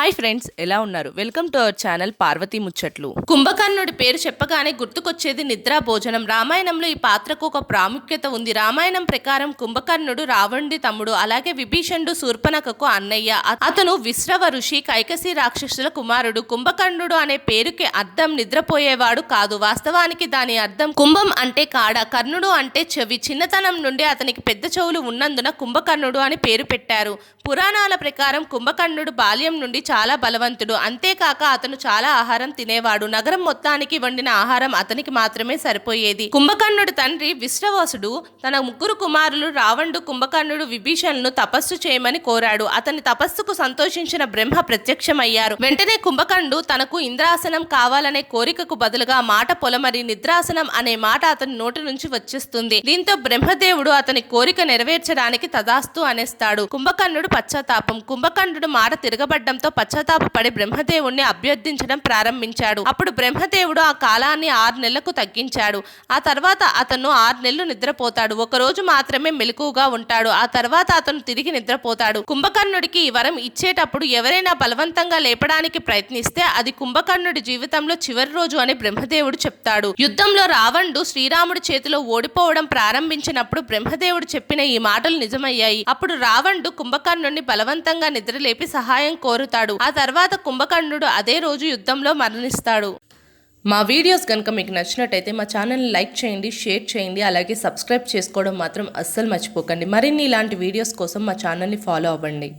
Hi friends, ఎలా ఉన్నారు? Welcome to our channel Parvati ముచ్చట్లు. కుంభకర్ణుడి పేరు చెప్పగానే గుర్తుకొచ్చేది నిద్రా భోజనం. రామాయణంలో ఈ పాత్రకు ఒక ప్రాముఖ్యత ఉంది. రామాయణం ప్రకారం కుంభకర్ణుడు రావణుడి తమ్ముడు, అలాగే విభీషణుడు శూర్పణఖకు అన్నయ్య. అతను విశ్రవ ఋషి, కైకసి రాక్షసుల కుమారుడు. కుంభకర్ణుడు అనే పేరుకి అర్థం నిద్రపోయేవాడు కాదు. వాస్తవానికి దాని అర్థం కుంభం అంటే కాడ, కర్ణుడు అంటే చెవి. చిన్నతనం నుండి అతనికి పెద్ద చెవులు ఉన్నందున కుంభకర్ణుడు అని పేరు పెట్టారు. పురాణాల ప్రకారం కుంభకర్ణుడు బాల్యం నుండి చాలా బలవంతుడు. అంతేకాక అతను చాలా ఆహారం తినేవాడు. నగరం మొత్తానికి వండిన ఆహారం అతనికి మాత్రమే సరిపోయేది. కుంభకర్ణుడి తండ్రి విశ్రవసుడు తన ముగ్గురు కుమారులు రావణుడు, కుంభకర్ణుడు, విభీషణులను తపస్సు చేయమని కోరాడు. అతని తపస్సుకు సంతోషించిన బ్రహ్మ ప్రత్యక్షమయ్యారు. వెంటనే కుంభకర్ణుడు తనకు ఇంద్రాసనం కావాలనే కోరికకు బదులుగా మాట పొలమరి నిద్రాసనం అనే మాట అతని నోటి నుంచి వచ్చేస్తుంది. దీంతో బ్రహ్మదేవుడు అతని కోరిక నెరవేర్చడానికి తదాస్తు అనేస్తాడు. కుంభకర్ణుడు పశ్చాత్తాపం. కుంభకర్ణుడు మాట తిరగబడ్డంతో పశ్చాత్తాపపడి బ్రహ్మదేవుణ్ణి అభ్యర్థించడం ప్రారంభించాడు. అప్పుడు బ్రహ్మదేవుడు ఆ కాలాన్ని 6 నెలలకు తగ్గించాడు. ఆ తర్వాత అతను 6 నెలలు నిద్రపోతాడు. ఒకరోజు మాత్రమే మెలకువగా ఉంటాడు. ఆ తర్వాత అతను తిరిగి నిద్రపోతాడు. కుంభకర్ణుడికి ఈ వరం ఇచ్చేటప్పుడు ఎవరైనా బలవంతంగా లేపడానికి ప్రయత్నిస్తే అది కుంభకర్ణుడి జీవితంలో చివరి రోజు అని బ్రహ్మదేవుడు చెప్తాడు. యుద్ధంలో రావణుడు శ్రీరాముడి చేతిలో ఓడిపోవడం ప్రారంభించినప్పుడు బ్రహ్మదేవుడు చెప్పిన ఈ మాటలు నిజమయ్యాయి. అప్పుడు రావణుడు కుంభకర్ణుడిని బలవంతంగా నిద్రలేపి సహాయం కోరుతాడు. ఆ తర్వాత కుంభకర్ణుడు అదే రోజు యుద్ధంలో మరణిస్తాడు. మా వీడియోస్ కనుక మీకు నచ్చినట్టయితే మా ఛానల్ని లైక్ చేయండి, షేర్ చేయండి, అలాగే సబ్స్క్రైబ్ చేసుకోవడం మాత్రం అస్సలు మర్చిపోకండి. మరిన్ని ఇలాంటి వీడియోస్ కోసం మా ఛానల్ని ఫాలో అవ్వండి.